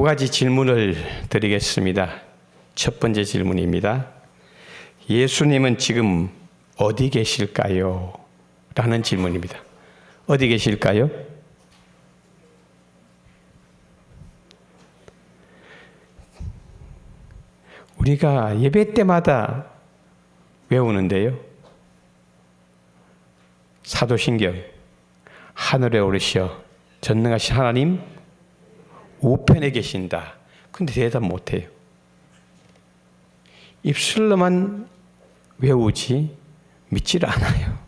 가지 질문을 드리겠습니다. 첫 번째 질문입니다. 예수님은 지금 어디 계실까요? 라는 질문입니다. 어디 계실까요? 우리가 예배 때마다 외우는데요. 사도신경, 하늘에 오르시어 전능하신 하나님 우편에 계신다. 근데 대답 못해요. 입술로만 외우지 믿지를 않아요.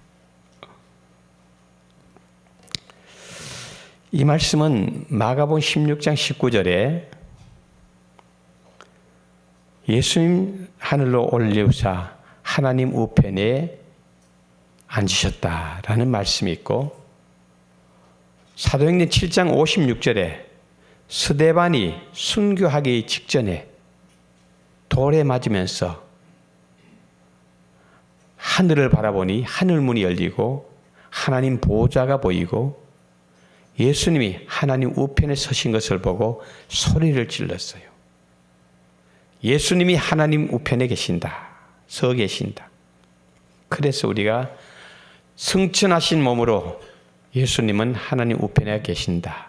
이 말씀은 마가복음 16장 19절에 예수님 하늘로 올리우사 하나님 우편에 앉으셨다라는 말씀이 있고, 사도행전 7장 56절에 스데반이 순교하기 직전에 돌에 맞으면서 하늘을 바라보니 하늘문이 열리고 하나님 보좌가 보이고 예수님이 하나님 우편에 서신 것을 보고 소리를 질렀어요. 예수님이 하나님 우편에 계신다. 서 계신다. 그래서 우리가 승천하신 몸으로 예수님은 하나님 우편에 계신다.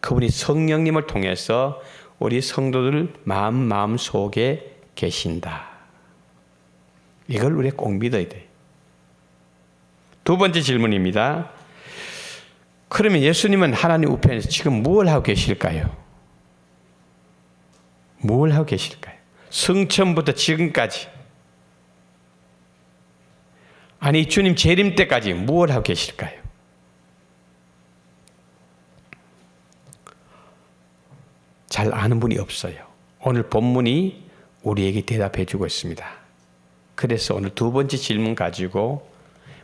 그분이 성령님을 통해서 우리 성도들 마음 속에 계신다. 이걸 우리가 꼭 믿어야 돼요. 두 번째 질문입니다. 그러면 예수님은 하나님 우편에서 지금 무엇을 하고 계실까요? 뭘 하고 계실까요? 성천부터 지금까지, 아니 주님 재림 때까지 무엇을 하고 계실까요? 잘 아는 분이 없어요. 오늘 본문이 우리에게 대답해 주고 있습니다. 그래서 오늘 두 번째 질문 가지고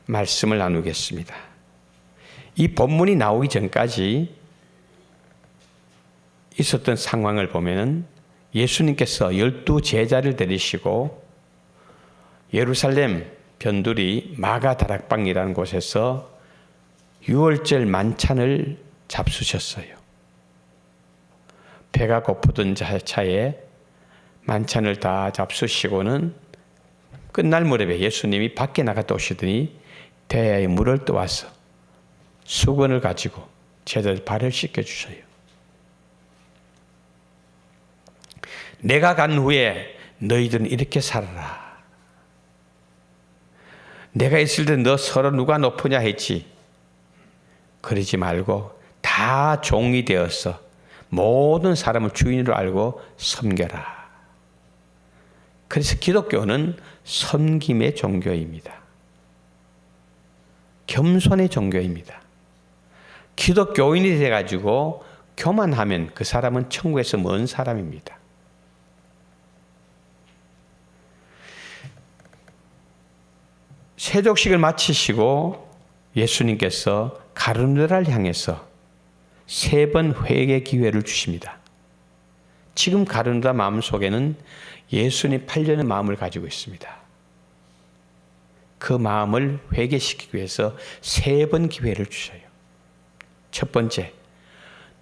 말씀을 나누겠습니다. 이 본문이 나오기 전까지 있었던 상황을 보면은 예수님께서 12 제자를 데리시고 예루살렘 변두리 마가 다락방이라는 곳에서 유월절 만찬을 잡수셨어요. 배가 고프던 차에 만찬을 다 잡수시고는 끝날 무렵에 예수님이 밖에 나갔다 오시더니 대야에 물을 떠와서 수건을 가지고 제자들 발을 씻겨주셔요. 내가 간 후에 너희들은 이렇게 살아라. 내가 있을 때 너 서로 누가 높으냐 했지. 그러지 말고 다 종이 되어서 모든 사람을 주인으로 알고 섬겨라. 그래서 기독교는 섬김의 종교입니다. 겸손의 종교입니다. 기독교인이 돼가지고 교만하면 그 사람은 천국에서 먼 사람입니다. 세족식을 마치시고 예수님께서 가룟유다를 향해서 3번 회개 기회를 주십니다. 지금 가룟유다 마음속에는 예수님 팔려는 마음을 가지고 있습니다. 그 마음을 회개시키기 위해서 3번 기회를 주셔요. 첫 번째,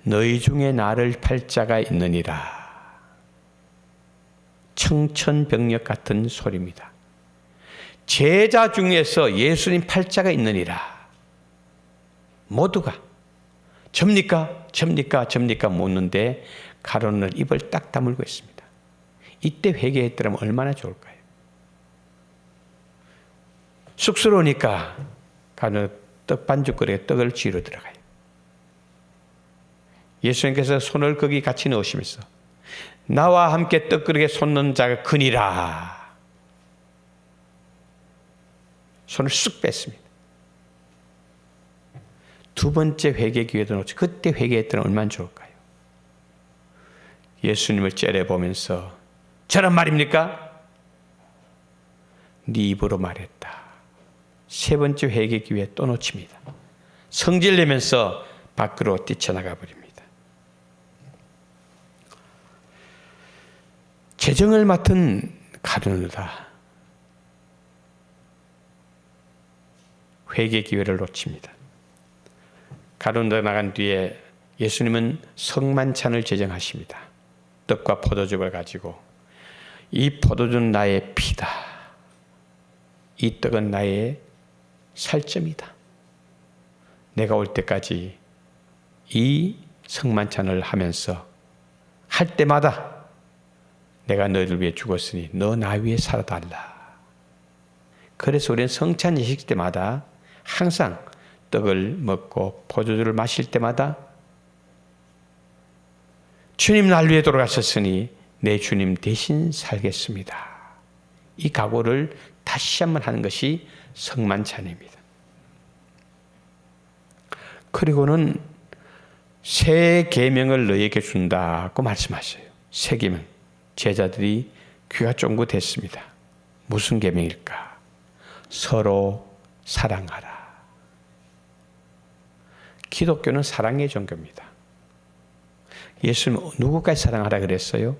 너희 중에 나를 팔 자가 있느니라. 청천벽력 같은 소리입니다. 제자 중에서 예수님 팔 자가 있느니라. 모두가 접니까? 접니까? 접니까? 묻는데 가룟유다는 입을 딱 다물고 있습니다. 이때 회개했더라면 얼마나 좋을까요? 쑥스러우니까 가룟유다 떡 반죽거리에 떡을 쥐러 들어가요. 예수님께서 손을 거기 같이 넣으시면서 나와 함께 떡그릇에 손 넣는 자가 크니라. 손을 쑥 뺐습니다. 두 번째 회개 기회도 놓치. 그때 회개했더니 얼마나 좋을까요? 예수님을 째려보면서 저런 말입니까? 네 입으로 말했다. 3번째 회개 기회 또 놓칩니다. 성질내면서 밖으로 뛰쳐나가 버립니다. 재정을 맡은 가룟유다 회개 기회를 놓칩니다. 가룟유다 나간 뒤에 예수님은 성만찬을 제정하십니다. 떡과 포도즙을 가지고 이 포도주는 나의 피다. 이 떡은 나의 살점이다. 내가 올 때까지 이 성만찬을 하면서 할 때마다 내가 너희를 위해 죽었으니 너 나 위해 살아달라. 그래서 우리는 성찬 예식 때마다 항상 떡을 먹고 포도주를 마실 때마다 주님 날 위해 돌아가셨으니 내 주님 대신 살겠습니다. 이 각오를 다시 한번 하는 것이 성만찬입니다. 그리고는 새 계명을 너희에게 준다고 말씀하셔요. 새 계명. 제자들이 귀가 쫑긋했습니다. 무슨 계명일까? 서로 사랑하라. 기독교는 사랑의 종교입니다. 예수님은 누구까지 사랑하라 그랬어요?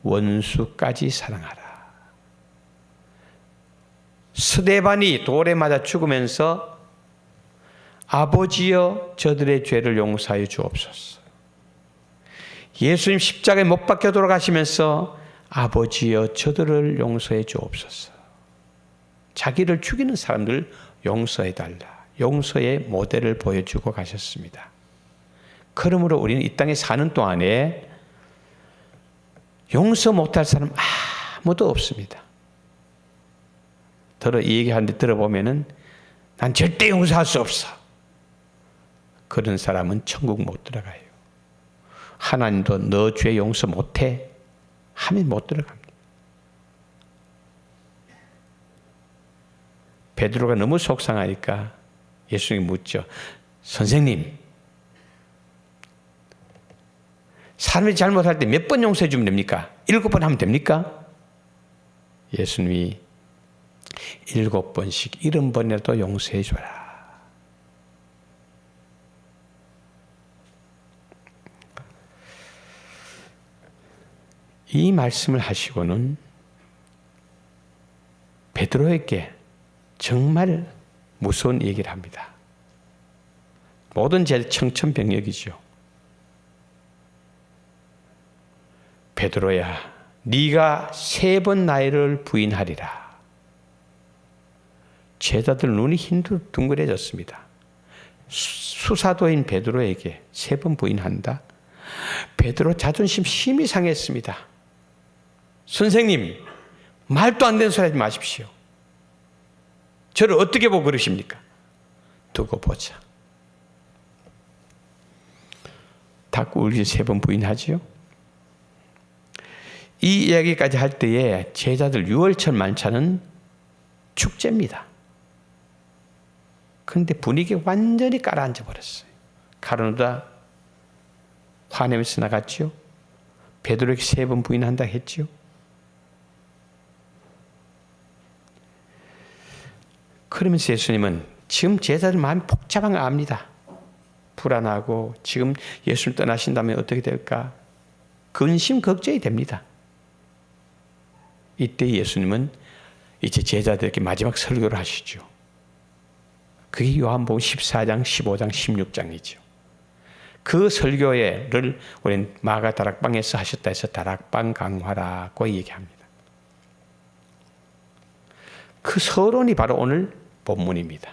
원수까지 사랑하라. 스데반이 돌에 맞아 죽으면서 아버지여 저들의 죄를 용서하여 주옵소서. 예수님 십자가에 못 박혀 돌아가시면서 아버지여 저들을 용서해 주옵소서. 자기를 죽이는 사람들 용서해달라. 용서의 모델을 보여주고 가셨습니다. 그러므로 우리는 이 땅에 사는 동안에 용서 못할 사람 아무도 없습니다. 이 얘기하는데 들어보면은 난 절대 용서할 수 없어. 그런 사람은 천국 못 들어가요. 하나님도 너 죄 용서 못해 하면 못 들어갑니다. 베드로가 너무 속상하니까 예수님이 묻죠. 선생님, 사람이 잘못할 때 몇 번 용서해 주면 됩니까? 7번 하면 됩니까? 예수님이 7번씩 70번이라도 용서해 줘라. 이 말씀을 하시고는 베드로에게 정말 무서운 얘기를 합니다. 모든 죄 청천벽력이죠. 베드로야, 네가 3번 나를 부인하리라. 제자들 눈이 둥그레졌습니다. 수사도인 베드로에게 3번 부인한다? 베드로 자존심 심히 상했습니다. 선생님, 말도 안 되는 소리 하지 마십시오. 저를 어떻게 보고 그러십니까? 두고 보자. 닭 울기 3번 부인하지요? 이 이야기까지 할 때에 제자들 6월절 만찬은 축제입니다. 그런데 분위기 완전히 가라앉아 버렸어요. 가룟유다 화내면서 나갔죠. 베드로에게 3번 부인한다 했죠. 그러면서 예수님은 지금 제자들 마음이 복잡한 걸 압니다. 불안하고 지금 예수를 떠나신다면 어떻게 될까? 근심 걱정이 됩니다. 이때 예수님은 이제 제자들에게 마지막 설교를 하시죠. 그게 요한복음 14장, 15장, 16장이죠. 그 설교를 우리는 마가 다락방에서 하셨다 해서 다락방 강화라고 얘기합니다. 그 서론이 바로 오늘 본문입니다.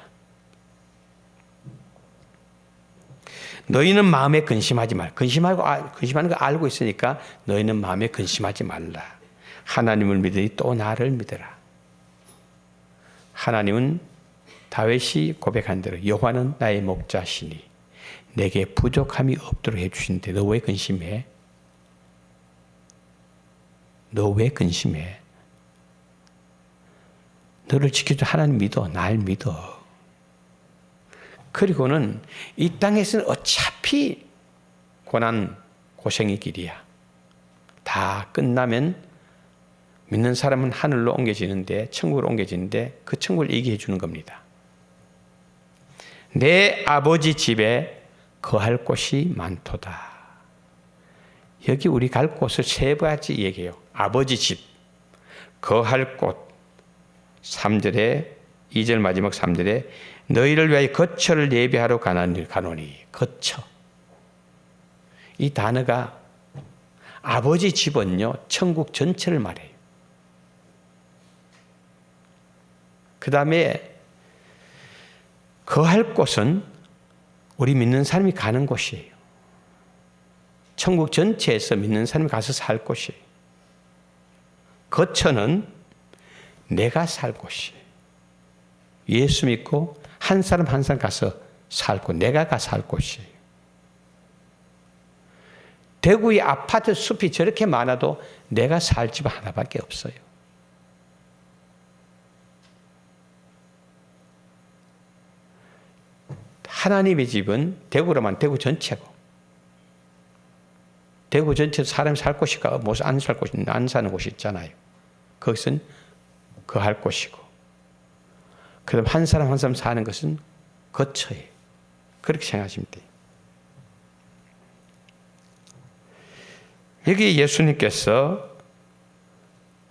너희는 마음에 근심하지 말라. 근심하는 거 알고 있으니까 너희는 마음에 근심하지 말라. 하나님을 믿으니 또 나를 믿어라. 하나님은 다윗이 고백한 대로 여호와는 나의 목자시니 내게 부족함이 없도록 해주신데 너 왜 근심해? 너 왜 근심해? 너를 지켜줄 하나님 믿어. 날 믿어. 그리고는 이 땅에서는 어차피 고난, 고생의 길이야. 다 끝나면 믿는 사람은 하늘로 옮겨지는데, 천국으로 옮겨지는데 그 천국을 얘기해 주는 겁니다. 내 아버지 집에 거할 곳이 많도다. 여기 우리 갈 곳을 3가지 얘기해요. 아버지 집, 거할 곳, 3절에 2절 마지막 3절에 너희를 위하여 거처를 예비하러 가노니 거처. 이 단어가 아버지 집은요, 천국 전체를 말해요. 그 다음에 거할 곳은 우리 믿는 사람이 가는 곳이에요. 천국 전체에서 믿는 사람이 가서 살 곳이에요. 거처는 내가 살 곳이에요. 예수 믿고 한 사람 한 사람 가서 살고 내가 가 살 곳이에요. 대구의 아파트 숲이 저렇게 많아도 내가 살 집 하나밖에 없어요. 하나님의 집은 대구로만 대구 전체고, 대구 전체도 사람이 살 곳이가 안 살 곳이 안 사는 곳이 있잖아요. 그것은 거할 곳이고, 그다음 한 사람 한 사람 사는 것은 거처예요. 그렇게 생각하시면 돼요. 여기 예수님께서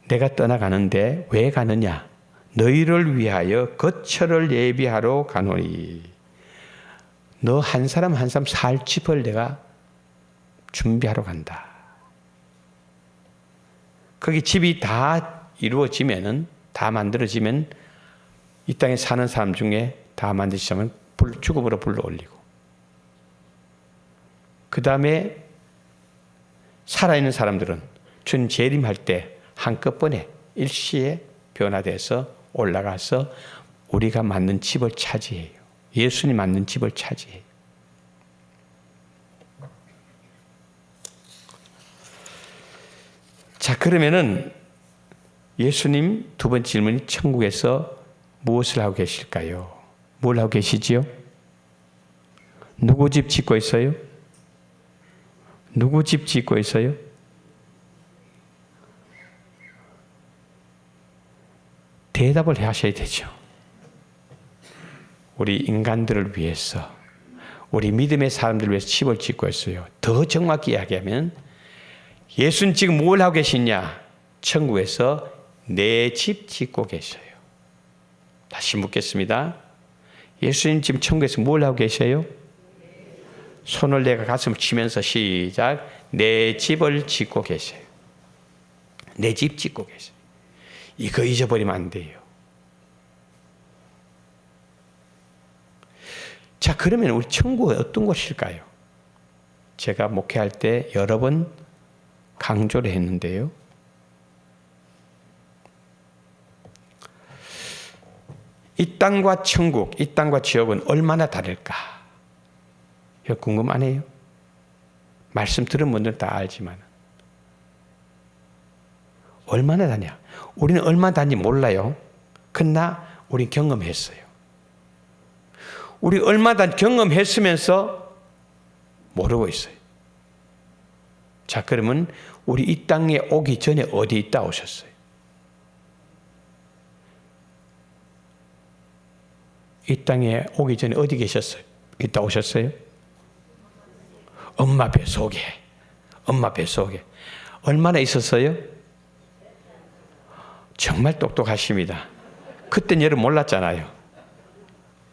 내가 떠나가는데 왜 가느냐? 너희를 위하여 거처를 예비하러 가노니. 너 한 사람 한 사람 살 집을 내가 준비하러 간다. 거기 집이 다 이루어지면은, 다 만들어지면 이 땅에 사는 사람 중에 다 만드시면 죽음으로 불러 올리고, 그 다음에 살아있는 사람들은 주님 재림할 때 한꺼번에 일시에 변화돼서 올라가서 우리가 맞는 집을 차지해요. 예수님 맞는 집을 차지해요. 자, 그러면은 예수님 두 번째 질문이 천국에서 무엇을 하고 계실까요? 뭘 하고 계시지요? 누구 집 짓고 있어요? 누구 집 짓고 있어요? 대답을 하셔야 되죠. 우리 인간들을 위해서, 우리 믿음의 사람들을 위해서 집을 짓고 있어요. 더 정확히 이야기하면 예수는 지금 뭘 하고 계시냐? 천국에서 내 집 짓고 계셔요. 다시 묻겠습니다. 예수님 지금 천국에서 뭘 하고 계셔요? 손을 내가 가슴을 치면서 시작. 내 집을 짓고 계셔요. 내 집 짓고 계셔요. 이거 잊어버리면 안 돼요. 자, 그러면 우리 천국은 어떤 곳일까요? 제가 목회할 때 여러 번 강조를 했는데요. 이 땅과 천국, 이 땅과 지옥은 얼마나 다를까? 이거 궁금 안 해요? 말씀 들은 분들은 다 알지만 얼마나 다냐? 우리는 얼마나 다른지 몰라요. 그러나 우리 경험했어요. 우리 얼마나 경험했으면서 모르고 있어요. 자, 그러면 우리 이 땅에 오기 전에 어디 있다 오셨어요? 이 땅에 오기 전에 어디 계셨어요? 있다 오셨어요? 엄마 뱃속에. 엄마 뱃속에. 얼마나 있었어요? 정말 똑똑하십니다. 그때는 여러분 몰랐잖아요.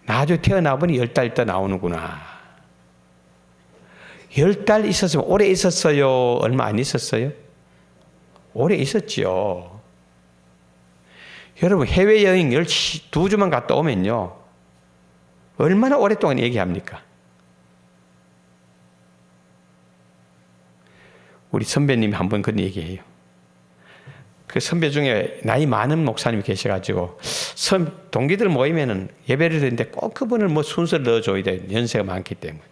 나중에 태어나보니 10달 있다 나오는구나. 10달 있었으면 오래 있었어요? 얼마 안 있었어요? 오래 있었죠. 여러분 해외여행 2주만 갔다 오면요. 얼마나 오랫동안 얘기합니까? 우리 선배님이 한 번 그런 얘기해요. 그 선배 중에 나이 많은 목사님이 계셔가지고 동기들 모이면은 예배를 드리는데 꼭 그분을 뭐 순서를 넣어줘야 돼. 연세가 많기 때문에.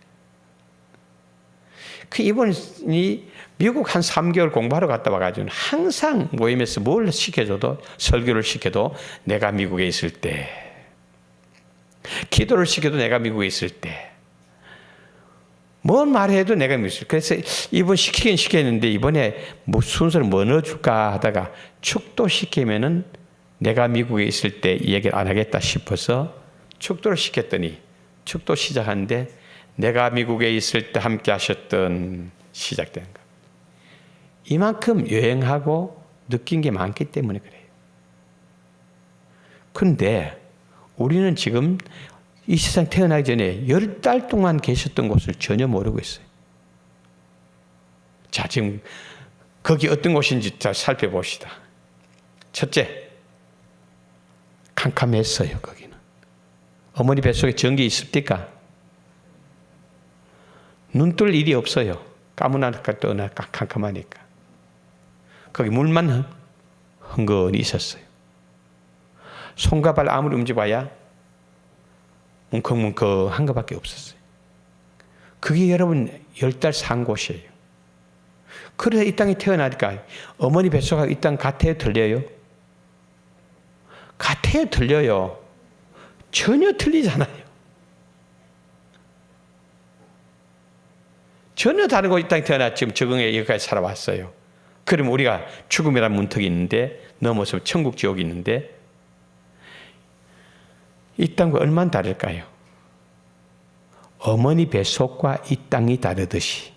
그 이분이 미국 한 3개월 공부하러 갔다 와가지고 항상 모임에서 뭘 시켜줘도, 설교를 시켜도 내가 미국에 있을 때, 기도를 시켜도 내가 미국에 있을 때, 뭔 말해도 내가 미국에 있을 때. 그래서 이번 시키긴 시켰는데 이번에 뭐 순서를 뭐 넣어줄까 하다가 축도 시키면은 내가 미국에 있을 때 이 얘기를 안 하겠다 싶어서 축도를 시켰더니 축도 시작하는데 내가 미국에 있을 때 함께 하셨던 시작되는 거예요. 이만큼 여행하고 느낀 게 많기 때문에 그래요. 그런데 우리는 지금 이 세상 태어나기 전에 10달 동안 계셨던 곳을 전혀 모르고 있어요. 자, 지금 거기 어떤 곳인지 잘 살펴봅시다. 첫째, 캄캄했어요. 거기는. 어머니 뱃속에 전기 있습니까? 눈 뜰 일이 없어요. 까무나니까 떠나 캄캄하니까. 거기 물만 흥건히 있었어요. 손과 발 아무리 움직여봐야 뭉컹뭉컹한 것밖에 없었어요. 그게 여러분 10달 산 곳이에요. 그래서 이 땅에 태어나니까 어머니 뱃속에 이 땅 같아요? 틀려요? 같아요? 틀려요? 전혀 틀리잖아요. 전혀 다른 곳 이 땅에 태어나 지금 적응해 여기까지 살아왔어요. 그럼 우리가 죽음이라는 문턱이 있는데 넘어서 천국 지옥이 있는데 이 땅과 얼마나 다를까요? 어머니 뱃속과 이 땅이 다르듯이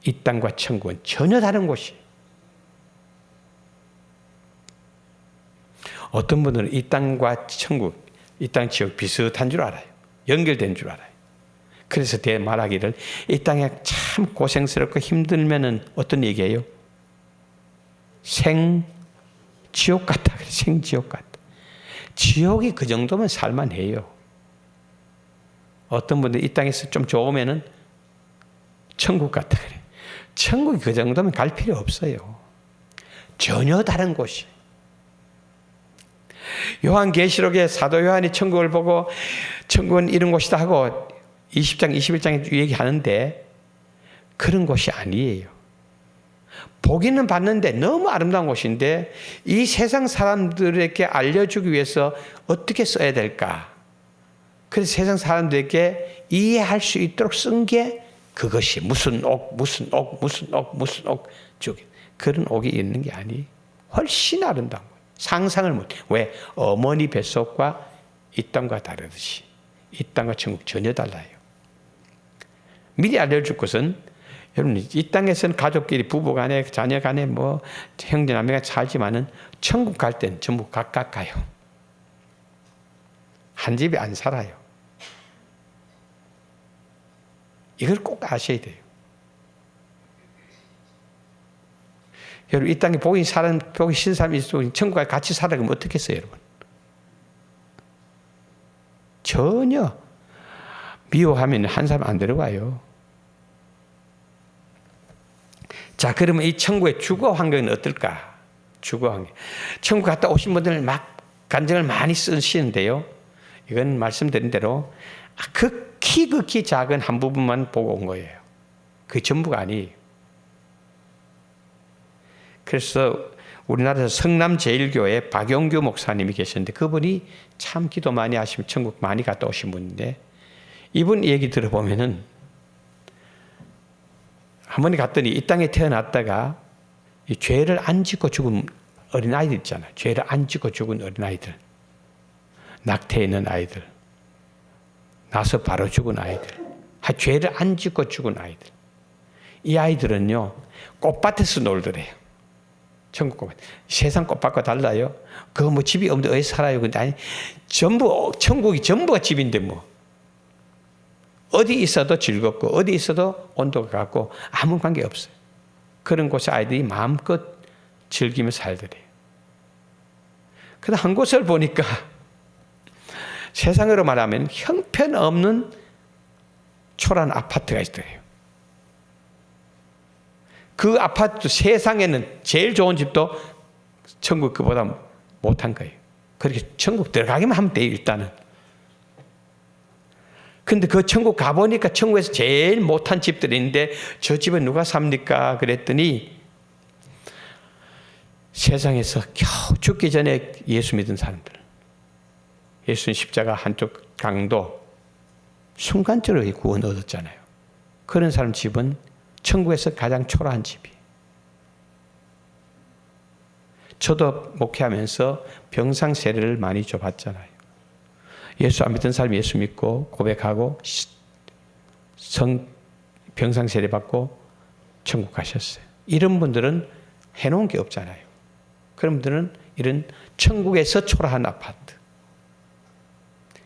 이 땅과 천국은 전혀 다른 곳이에요. 어떤 분들은 이 땅과 천국, 이 땅 지역 비슷한 줄 알아요. 연결된 줄 알아요. 그래서 말하기를 이 땅에 참 고생스럽고 힘들면은 어떤 얘기예요? 생지옥 같다. 생지옥 같다. 지옥이 그 정도면 살만해요. 어떤 분들 이 땅에서 좀 좋으면은 천국 같다 그래. 천국이 그 정도면 갈 필요 없어요. 전혀 다른 곳이. 요한계시록에 사도 요한이 천국을 보고 천국은 이런 곳이다 하고 20장, 21장에 얘기하는데 그런 곳이 아니에요. 보기는 봤는데 너무 아름다운 곳인데 이 세상 사람들에게 알려주기 위해서 어떻게 써야 될까? 그래서 세상 사람들에게 이해할 수 있도록 쓴 게 그것이 무슨 옥, 무슨 옥, 무슨 옥, 무슨 옥 쪽에 그런 옥이 있는 게 아니. 훨씬 아름다운 거예요. 상상을 못해. 왜? 어머니 뱃속과 이 땅과 다르듯이 이 땅과 천국 전혀 달라요. 미리 알려줄 것은 여러분 이 땅에서는 가족끼리 부부간에 자녀간에 뭐 형제자매가 살지만은 천국 갈 땐 전부 각각 가요. 한 집에 안 살아요. 이걸 꼭 아셔야 돼요. 여러분 이 땅에 보기 싫은 사람이 있으면 천국에 같이 살아 그러면 어떻겠어요, 여러분? 전혀 미워하면 한 사람 안 데려가요. 자, 그러면 이 천국의 주거 환경은 어떨까? 주거 환경. 천국 갔다 오신 분들 막 간증을 많이 쓰시는데요. 이건 말씀드린 대로 극히 작은 한 부분만 보고 온 거예요. 그게 전부가 아니에요. 그래서 우리나라에서 성남제일교회 박용규 목사님이 계셨는데 그분이 참 기도 많이 하시면 천국 많이 갔다 오신 분인데 이분 얘기 들어보면은 한 번에 갔더니 이 땅에 태어났다가 이 죄를 안 짓고 죽은 어린아이들 있잖아요. 죄를 안 짓고 죽은 어린아이들. 낙태해 있는 아이들. 나서 바로 죽은 아이들. 죄를 안 짓고 죽은 아이들. 이 아이들은요. 꽃밭에서 놀더래요. 천국 꽃밭. 세상 꽃밭과 달라요. 그거 뭐 집이 없는데 어디서 살아요? 근데 아니 전부 천국이 전부가 집인데 뭐. 어디 있어도 즐겁고 어디 있어도 온도가 같고 아무 관계 없어요. 그런 곳에 아이들이 마음껏 즐기며 살더래요. 그런데 한 곳을 보니까 세상으로 말하면 형편없는 초라한 아파트가 있더래요. 그 아파트 세상에는 제일 좋은 집도 천국 그보다 못한 거예요. 그렇게 천국 들어가기만 하면 돼요, 일단은. 근데 그 천국 가보니까 천국에서 제일 못한 집들이 있는데 저 집에 누가 삽니까? 그랬더니 세상에서 겨우 죽기 전에 예수 믿은 사람들. 예수님 십자가 한쪽 강도 순간적으로 구원 얻었잖아요. 그런 사람 집은 천국에서 가장 초라한 집이에요. 저도 목회하면서 병상 세례를 많이 줘봤잖아요. 예수 안 믿던 사람이 예수 믿고 고백하고 병상 세례 받고 천국 가셨어요. 이런 분들은 해놓은 게 없잖아요. 그런 분들은 이런 천국에서 초라한 아파트.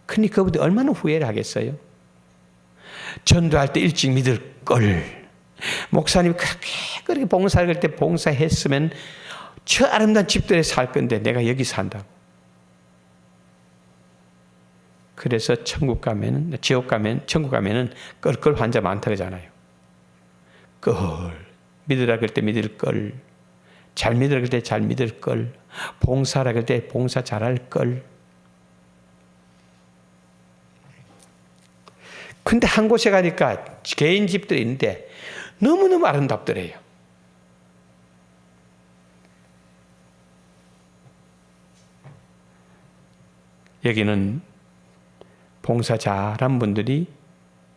그러니까 그분들 얼마나 후회를 하겠어요? 전도할 때 일찍 믿을 걸. 목사님이 그렇게 그렇게 봉사를 할 때 봉사했으면 저 아름다운 집들에 살 건데 내가 여기 산다고. 그래서 지옥 가면은 껄껄 환자 많다 그러잖아요. 믿으라 그럴 때 믿을 걸, 잘 믿으라 그럴 때 잘 믿을 걸, 봉사라 그럴 때 봉사 잘할 걸. 근데 한 곳에 가니까 개인 집들이 있는데 너무너무 아름답더래요. 여기는 봉사 잘한 분들이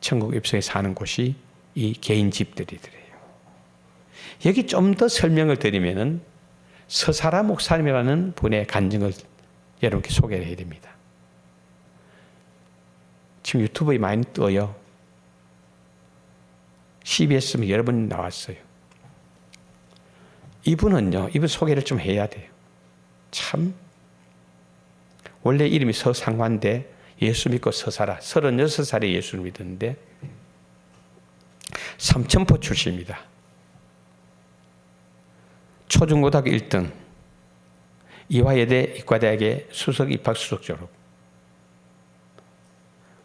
천국 입성에 사는 곳이 이 개인 집들이더래요. 여기 좀 더 설명을 드리면은 서사라 목사님이라는 분의 간증을 여러분께 소개를 해야 됩니다. 지금 유튜브에 많이 떠요. CBS에 여러 번 나왔어요. 이분은요, 이분 소개를 좀 해야 돼요. 참, 원래 이름이 서상화인데 예수 믿고 서사라. 36살에 예수를 믿었는데 삼천포 출신입니다. 초중고등학교 1등, 이화여대 이과대학의 수석 입학 수석 졸업,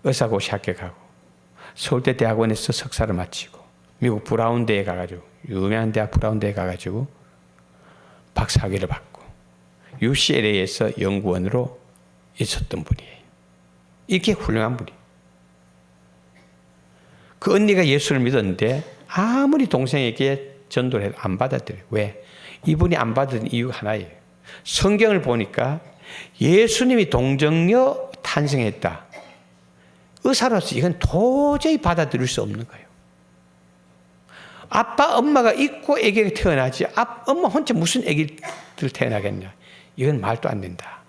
의사고시 합격하고 서울대 대학원에서 석사를 마치고 미국 브라운대에 가가지고 유명한 대학 브라운대에 가가지고 박사학위를 받고 UCLA에서 연구원으로 있었던 분이에요. 이렇게 훌륭한 분이. 그 언니가 예수를 믿었는데 아무리 동생에게 전도를 해도 안 받아들여요. 왜? 이분이 안 받은 이유가 하나예요. 성경을 보니까 예수님이 동정녀 탄생했다. 의사로서 이건 도저히 받아들일 수 없는 거예요. 아빠, 엄마가 있고 애기가 태어나지 엄마 혼자 무슨 애기들 태어나겠냐. 이건 말도 안 된다.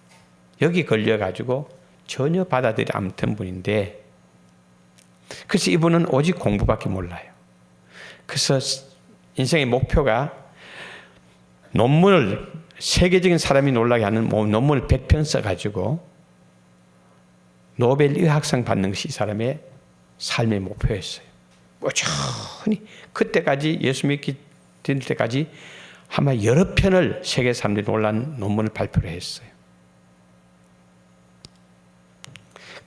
여기 걸려가지고 전혀 받아들이 않던 분인데 그래서 이분은 오직 공부밖에 몰라요. 그래서 인생의 목표가 논문을 세계적인 사람이 놀라게 하는 논문을 100편 써가지고 노벨 의학상 받는 것이 이 사람의 삶의 목표였어요. 꾸준히 그때까지 예수 믿기 될 때까지 아마 여러 편을 세계 사람들이 놀란 논문을 발표를 했어요.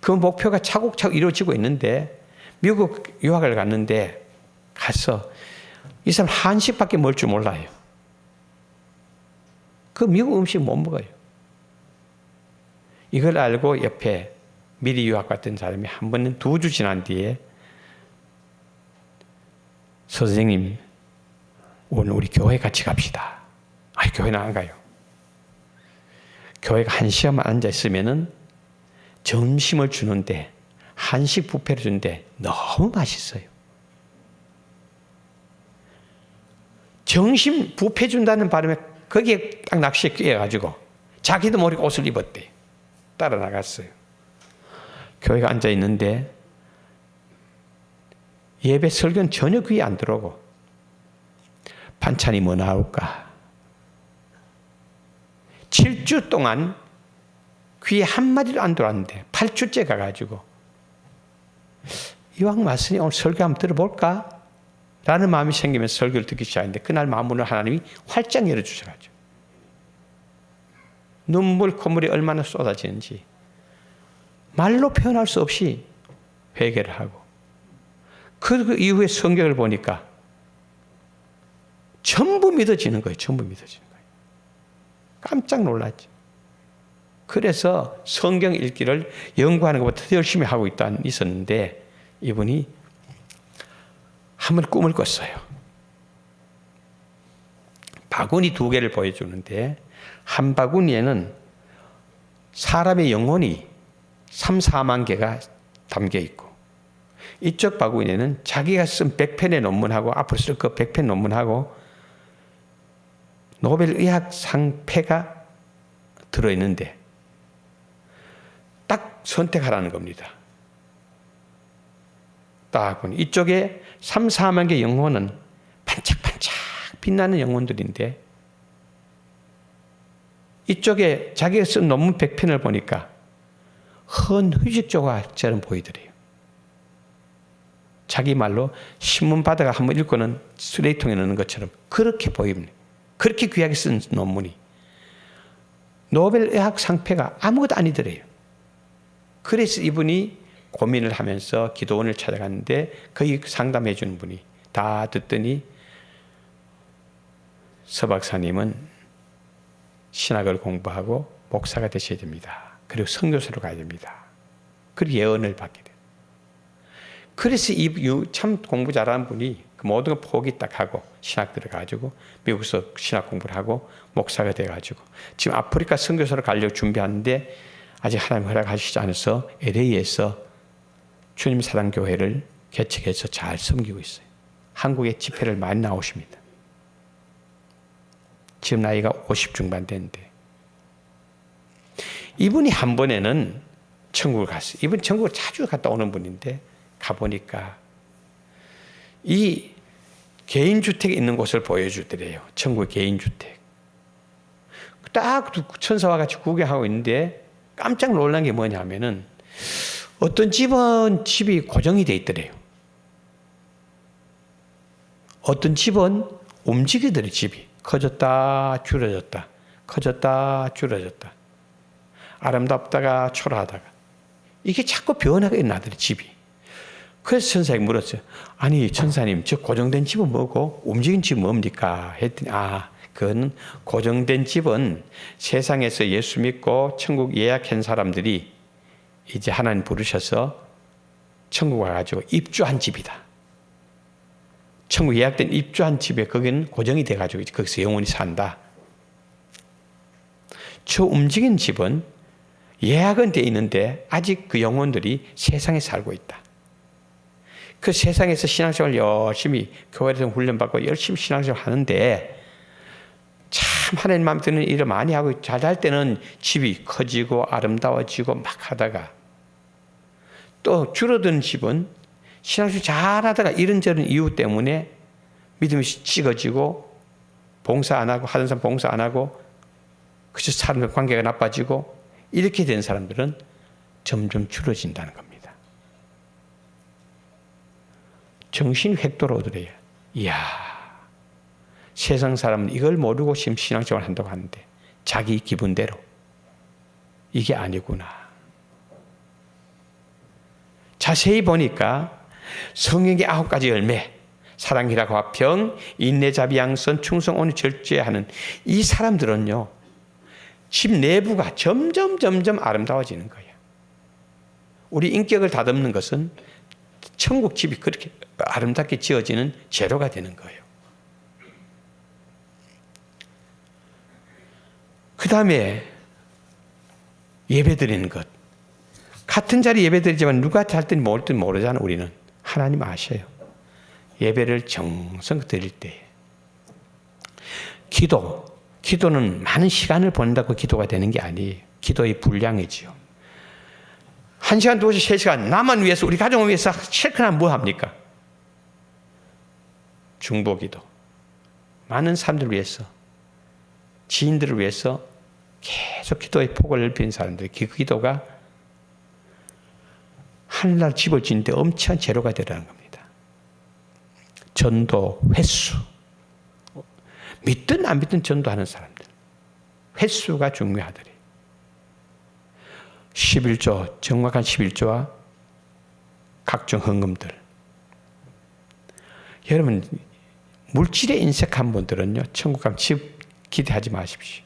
그 목표가 차곡차곡 이루어지고 있는데 미국 유학을 갔는데 가서 이 사람 한식밖에 먹을 줄 몰라요. 그 미국 음식 못 먹어요. 이걸 알고 옆에 미리 유학 갔던 사람이 한 번은 2주 지난 뒤에 선생님 오늘 우리 교회 같이 갑시다. 교회는 안 가요. 교회가 1시간만 앉아있으면은 점심을 주는데 한식 뷔페를 주는데 너무 맛있어요. 점심 뷔페 준다는 바람에 거기에 딱 낚시에 끼어가지고 자기도 모르게 옷을 입었대. 따라 나갔어요. 교회가 앉아있는데 예배 설교는 전혀 귀에 안 들어오고 반찬이 뭐 나올까? 7주 동안 귀에 한마디도 안 들어왔는데 8주째 가가지고 이왕 왔으니 오늘 설교 한번 들어볼까? 라는 마음이 생기면서 설교를 듣기 시작했는데 그날 마음문을 하나님이 활짝 열어주셔가지고 눈물, 콧물이 얼마나 쏟아지는지 말로 표현할 수 없이 회개를 하고 그 이후에 성경을 보니까 전부 믿어지는 거예요. 전부 믿어지는 거예요. 깜짝 놀랐죠. 그래서 성경 읽기를 연구하는 것보다 더 열심히 하고 있었는데 이분이 한번 꿈을 꿨어요. 바구니 2개를 보여주는데 한 바구니에는 사람의 영혼이 3, 4만 개가 담겨 있고 이쪽 바구니에는 자기가 쓴 100편의 논문하고 앞으로 쓸 그 100편 논문하고 노벨 의학상패가 들어있는데 딱 선택하라는 겁니다. 딱 보니 이쪽에 3, 4만 개 영혼은 반짝반짝 빛나는 영혼들인데 이쪽에 자기가 쓴 논문 100편을 보니까 헌 휴지 조각처럼 보이더래요. 자기 말로 신문 받아가 한번 읽고는 쓰레기통에 넣는 것처럼 그렇게 보입니다. 그렇게 귀하게 쓴 논문이 노벨 의학 상패가 아무것도 아니더래요. 그래서 이분이 고민을 하면서 기도원을 찾아갔는데 거기 상담해 주는 분이 다 듣더니 서 박사님은 신학을 공부하고 목사가 되셔야 됩니다. 그리고 선교사로 가야 됩니다. 그리고 예언을 받게 돼요. 그래서 이 참 공부 잘하는 분이 그 모든 걸 포기 딱 하고 신학 들어가지고 미국에서 신학 공부를 하고 목사가 돼가지고 지금 아프리카 선교사로 가려고 준비하는데 아직 하나님 허락하시지 않아서 LA에서 주님 사랑교회를 개척해서 잘 섬기고 있어요. 한국에 집회를 많이 나오십니다. 지금 나이가 50 중반 됐는데 이분이 한 번에는 천국을 갔어요. 이분 천국을 자주 갔다 오는 분인데 가보니까 이 개인주택에 있는 곳을 보여주더래요. 천국 개인주택. 딱 천사와 같이 구경하고 있는데 깜짝 놀란 게 뭐냐면은 어떤 집은 집이 고정이 돼 있더래요. 어떤 집은 움직이더래요. 집이. 커졌다 줄어졌다. 커졌다 줄어졌다. 아름답다가 초라하다가. 이게 자꾸 변화가 나더래요. 집이. 그래서 천사에게 물었어요. 아니 천사님 저 고정된 집은 뭐고 움직인 집은 뭡니까? 했더니 그건 고정된 집은 세상에서 예수 믿고 천국 예약한 사람들이 이제 하나님 부르셔서 천국 와가지고 입주한 집이다. 천국 예약된 입주한 집에 거기는 고정이 돼가지고 거기서 영원히 산다. 저 움직인 집은 예약은 돼 있는데 아직 그 영혼들이 세상에 살고 있다. 그 세상에서 신앙생활 열심히 교회에서 훈련받고 열심히 신앙생활 하는데 참 하나님 마음에 드는 일을 많이 하고 잘할 때는 집이 커지고 아름다워지고 막 하다가 또 줄어드는 집은 신앙생활 잘하다가 이런저런 이유 때문에 믿음이 식어지고 봉사 안 하고 하던 사람 봉사 안 하고 그래서 사람들 관계가 나빠지고 이렇게 된 사람들은 점점 줄어진다는 겁니다. 정신이 획돌아오더래요. 이야, 세상 사람은 이걸 모르고 지금 신앙생활을 한다고 하는데 자기 기분대로 이게 아니구나. 자세히 보니까 성령의 9가지 열매, 사랑, 희락, 화평, 인내, 자비, 양선, 충성, 온유, 절제하는 이 사람들은요, 집 내부가 점점 아름다워지는 거예요. 우리 인격을 다듬는 것은 천국 집이 그렇게 아름답게 지어지는 재료가 되는 거예요. 그 다음에 예배 드리는 것. 같은 자리 예배 드리지만 누가 잘 땐 모르잖아. 우리는. 하나님 아셔요. 예배를 정성껏 드릴 때. 기도는 많은 시간을 보낸다고 기도가 되는 게 아니에요. 기도의 분량이지요. 1시간, 2시간, 3시간 나만 위해서 우리 가정을 위해서 실컷 뭐 합니까? 중보기도. 많은 사람들을 위해서 지인들을 위해서 계속 기도의 폭을 넓히는 사람들 그 기도가 하늘나라 집을 짓는데 엄청난 재료가 되라는 겁니다. 전도 횟수. 믿든 안 믿든 전도하는 사람들. 횟수가 중요하더래. 11조, 정확한 11조와 각종 헌금들. 여러분, 물질에 인색한 분들은요, 천국 가면 집 기대하지 마십시오.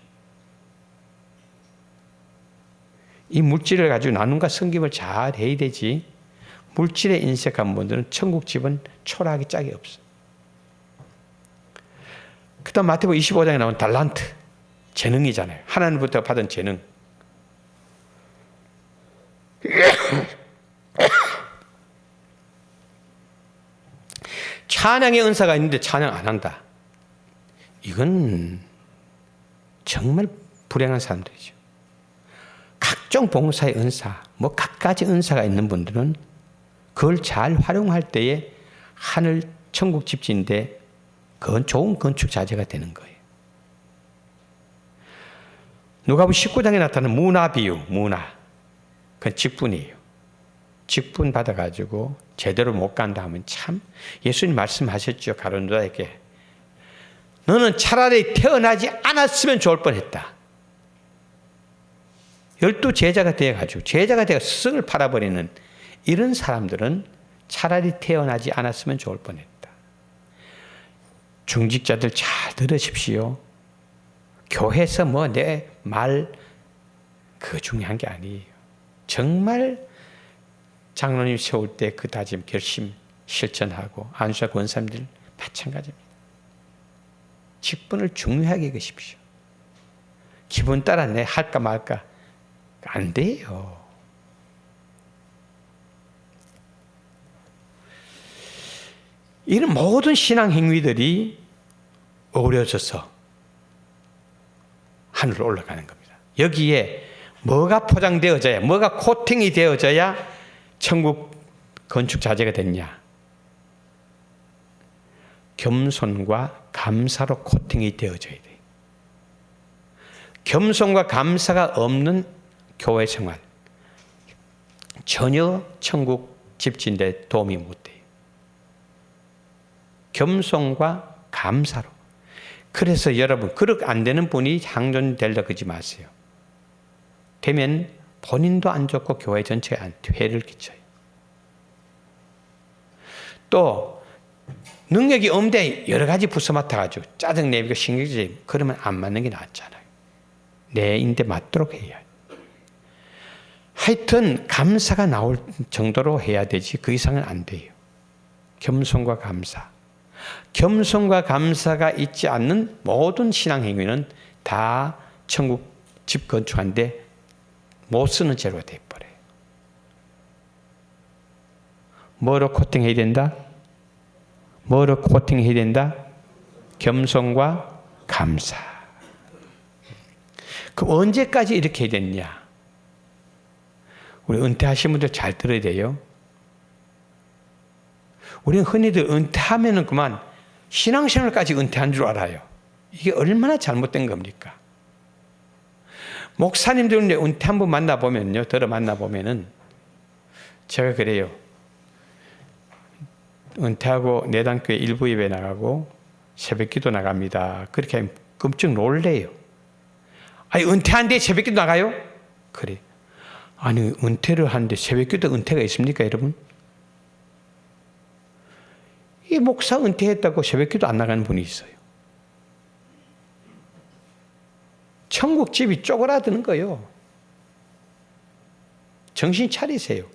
이 물질을 가지고 나눔과 섬김을 잘 해야 되지, 물질에 인색한 분들은 천국 집은 초라하기 짝이 없어. 그 다음 마태복음 25장에 나온 달란트, 재능이잖아요. 하나님부터 받은 재능. 찬양의 은사가 있는데 찬양 안 한다. 이건 정말 불행한 사람들이죠. 각종 봉사의 은사, 각가지 은사가 있는 분들은 그걸 잘 활용할 때에 하늘 천국 집지인데 그건 좋은 건축 자재가 되는 거예요. 누가복음 19장에 나타나는 문화 비유, 문화. 그건 직분이에요. 직분 받아가지고 제대로 못 간다 하면 참 예수님 말씀하셨죠. 가룟 유다에게 너는 차라리 태어나지 않았으면 좋을 뻔했다. 12 제자가 되어가지고 제자가 되어 스승을 팔아버리는 이런 사람들은 차라리 태어나지 않았으면 좋을 뻔했다. 중직자들 잘 들으십시오. 교회에서 뭐 내 말 그거 중요한 게 아니에요. 정말 장로님 세울 때 그 다짐 결심 실천하고 안수와 권사님들 마찬가지입니다. 직분을 중요하게 여기십시오. 기분 따라 내 할까 말까 안 돼요. 이런 모든 신앙 행위들이 어우러져서 하늘로 올라가는 겁니다. 여기에 뭐가 포장되어져야, 뭐가 코팅이 되어져야 천국 건축 자재가 됐냐? 겸손과 감사로 코팅이 되어져야 돼요. 겸손과 감사가 없는 교회 생활 전혀 천국 집진데 도움이 못 돼요. 겸손과 감사로. 그래서 여러분 그렇게 안 되는 분이 향전 되려 그러지 마세요. 되면 본인도 안 좋고 교회 전체에 해를 끼쳐요. 또 능력이 없는데 여러 가지 부서 맡아가지고 짜증내고 신경질 그러면 안 맞는 게 낫잖아요. 내 인데 맞도록 해야 해요. 하여튼 감사가 나올 정도로 해야 되지 그 이상은 안 돼요. 겸손과 감사. 겸손과 감사가 있지 않는 모든 신앙 행위는 다 천국 집 건축하는데 못 쓰는 재료가 되어버려요. 뭐로 코팅해야 된다? 뭐로 코팅해야 된다? 겸손과 감사. 그럼 언제까지 이렇게 해야 되느냐? 우리 은퇴하신 분들 잘 들어야 돼요. 우리는 흔히들 은퇴하면은 그만 신앙생활까지 은퇴한 줄 알아요. 이게 얼마나 잘못된 겁니까? 목사님들 은퇴 한번 만나보면요, 들어 만나보면은 제가 그래요. 은퇴하고 내단교회 일부 예배 나가고 새벽 기도 나갑니다. 그렇게 하면 끔찍 놀래요. 아니, 은퇴한 뒤에 새벽 기도 나가요? 그래. 아니, 은퇴를 하는데 새벽 기도 은퇴가 있습니까, 여러분? 이 목사 은퇴했다고 새벽 기도 안 나가는 분이 있어요. 천국 집이 쪼그라드는 거예요. 정신 차리세요.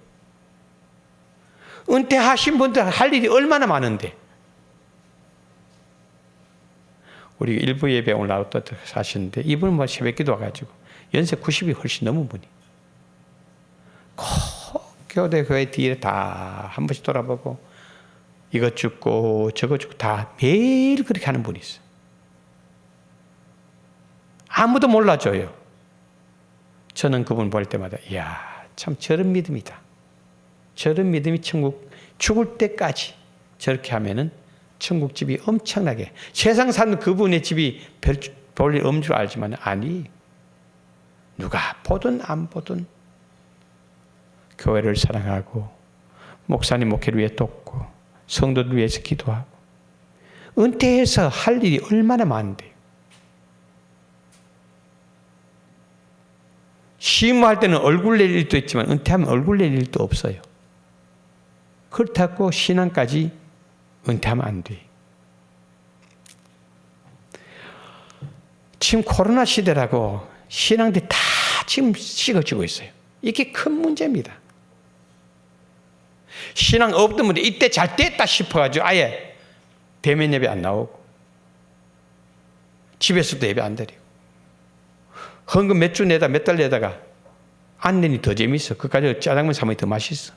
은퇴하신 분들 할 일이 얼마나 많은데. 우리 일부 예배 오늘 나왔다 사시는데 이분은 뭐 새벽 기도 와가지고 연세 90이 훨씬 넘은 분이 교회 뒤에 다 한 번씩 돌아보고 이것 죽고 저것 죽고 다 매일 그렇게 하는 분이 있어요. 아무도 몰라줘요. 저는 그분 볼 때마다 이야, 참 저런 믿음이다. 저런 믿음이 천국 죽을 때까지 저렇게 하면은 천국 집이 엄청나게, 세상 사는 그분의 집이 볼 일 없는 줄 알지만 아니, 누가 보든 안 보든 교회를 사랑하고 목사님 목회를 위해 돕고 성도들 위해서 기도하고 은퇴해서 할 일이 얼마나 많은데요. 시무할 때는 얼굴 낼 일도 있지만 은퇴하면 얼굴 낼 일도 없어요. 그렇다고 신앙까지 은퇴하면 안 돼. 지금 코로나 시대라고 신앙들이 다 지금 식어지고 있어요. 이게 큰 문제입니다. 신앙 없던 분들 이때 잘 됐다 싶어가지고 아예 대면 예배 안 나오고 집에서도 예배 안 드리고 헌금 몇 주 내다 몇 달 내다가 안 내니 더 재밌어. 그까지 짜장면 사 먹으니 더 맛있어.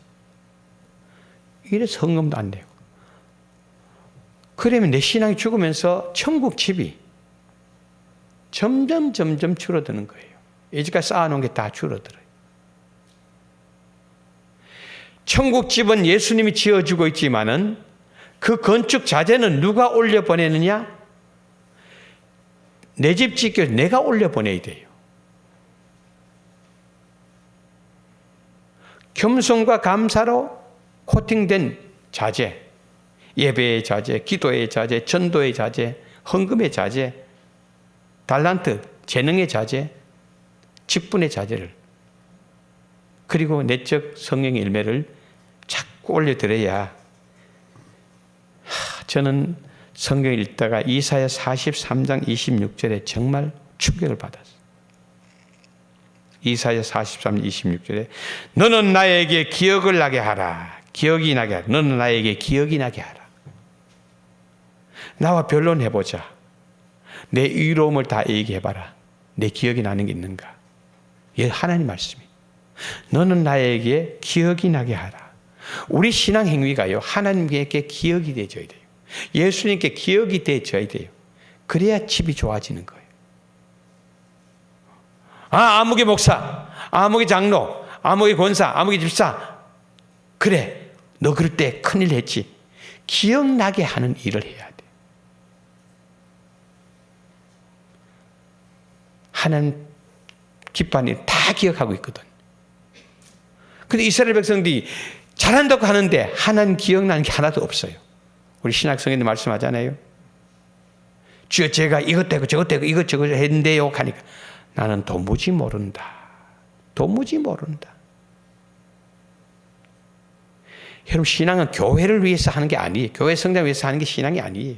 이래서 헌금도 안 내고. 그러면 내 신앙이 죽으면서 천국 집이 점점 줄어드는 거예요. 이제까지 쌓아놓은 게 다 줄어들어요. 천국 집은 예수님이 지어주고 있지만은 그 건축 자재는 누가 올려보내느냐? 내 집 짓기 위해서 내가 올려보내야 돼요. 겸손과 감사로 코팅된 자재, 예배의 자재, 기도의 자재, 전도의 자재, 헌금의 자재, 달란트, 재능의 자재, 직분의 자재를, 그리고 내적 성령의 열매를 자꾸 올려드려야, 저는 성경을 읽다가 이사야 43장 26절에 정말 충격을 받았어요. 이사야 43장 26절에 너는 나에게 기억을 나게 하라. 기억이 나게 하라. 너는 나에게 기억이 나게 하라. 나와 변론해보자. 내 의로움을 다 얘기해봐라. 내 기억이 나는 게 있는가? 예, 하나님 말씀이. 너는 나에게 기억이 나게 하라. 우리 신앙 행위가요, 하나님께 기억이 되어져야 돼요. 예수님께 기억이 되어져야 돼요. 그래야 집이 좋아지는 거예요. 아무개 목사, 아무개 장로, 아무개 권사, 아무개 집사. 그래, 너 그럴 때 큰일 했지. 기억나게 하는 일을 해야 돼. 하나님 기뻐하는 일 다 기억하고 있거든. 근데 이스라엘 백성들이 잘한다고 하는데 하나님 기억나는 게 하나도 없어요. 우리 신약성경에 말씀하잖아요. 주여 제가 이것 되고 저것 되고 이것저것 했는데요 하니까 나는 도무지 모른다. 도무지 모른다. 여러분, 신앙은 교회를 위해서 하는 게 아니에요. 교회 성장을 위해서 하는 게 신앙이 아니에요.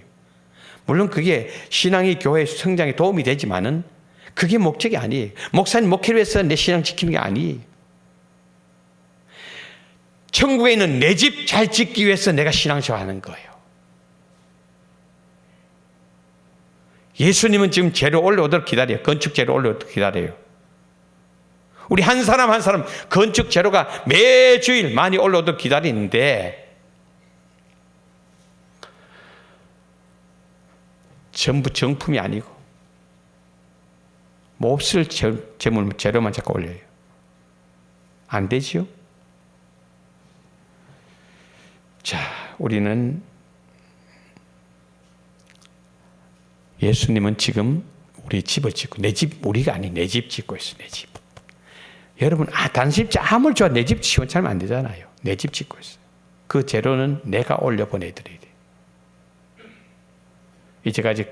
물론 그게 신앙이 교회 성장에 도움이 되지만은 그게 목적이 아니에요. 목사님 목회를 위해서 내 신앙 지키는 게 아니에요. 천국에 있는 내 집 잘 짓기 위해서 내가 신앙생활 하는 거예요. 예수님은 지금 재료 올라오도록 기다려요. 건축 재료 올라오도록 기다려요. 우리 한 사람 한 사람 건축 재료가 매주일 많이 올라오도록 기다리는데 전부 정품이 아니고 몹쓸 재료만 자꾸 올려요. 안 되지요? 자, 우리는 예수님은 지금 우리 집을 짓고, 내 집, 우리가 아니 내 집 짓고 있어요. 내 집. 여러분, 단순히 아무리 좋아 내 집 시원찮으면 안 되잖아요. 내 집 짓고 있어요. 그 재료는 내가 올려 보내드려야 돼요. 이제까지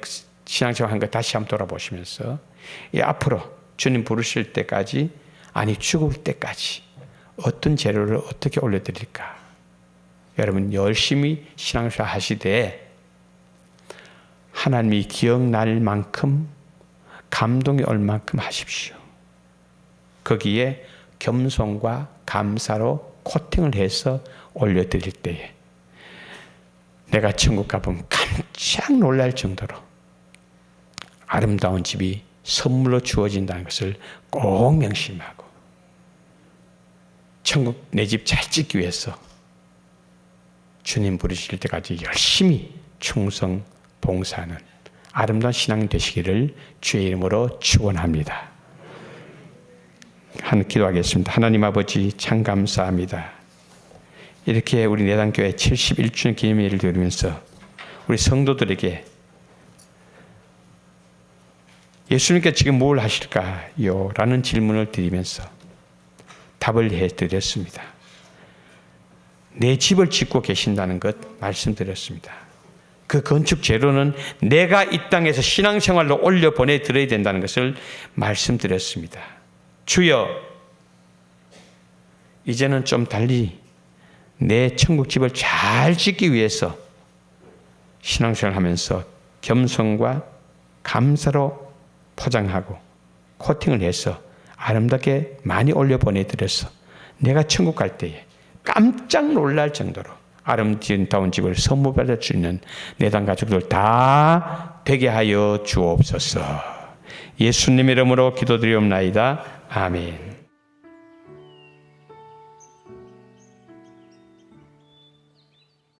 신앙생활 한 거 다시 한번 돌아보시면서 앞으로 주님 부르실 때까지, 아니 죽을 때까지 어떤 재료를 어떻게 올려드릴까? 여러분 열심히 신앙생활 하시되 하나님이 기억날 만큼, 감동이 올 만큼 하십시오. 거기에 겸손과 감사로 코팅을 해서 올려드릴 때에 내가 천국 가보면 깜짝 놀랄 정도로 아름다운 집이 선물로 주어진다는 것을 꼭 명심하고, 천국 내 집 잘 짓기 위해서 주님 부르실 때까지 열심히 충성 봉사하는 아름다운 신앙 되시기를 주의 이름으로 축원합니다. 기도하겠습니다. 하나님 아버지, 참 감사합니다. 이렇게 우리 내단교회 71주년 기념일을 드리면서 우리 성도들에게 예수님께 지금 뭘 하실까요? 라는 질문을 드리면서 답을 해드렸습니다. 내 집을 짓고 계신다는 것 말씀드렸습니다. 그 건축 재료는 내가 이 땅에서 신앙생활로 올려 보내드려야 된다는 것을 말씀드렸습니다. 주여, 이제는 좀 달리 내 천국집을 잘 짓기 위해서 신앙생활을 하면서 겸손과 감사로 포장하고 코팅을 해서 아름답게 많이 올려 보내드려서 내가 천국 갈 때에 깜짝 놀랄 정도로 아름다운 집을 선물 받을 수 있는 내단 가족들 다 되게 하여 주옵소서. 예수님 이름으로 기도드리옵나이다. 아멘.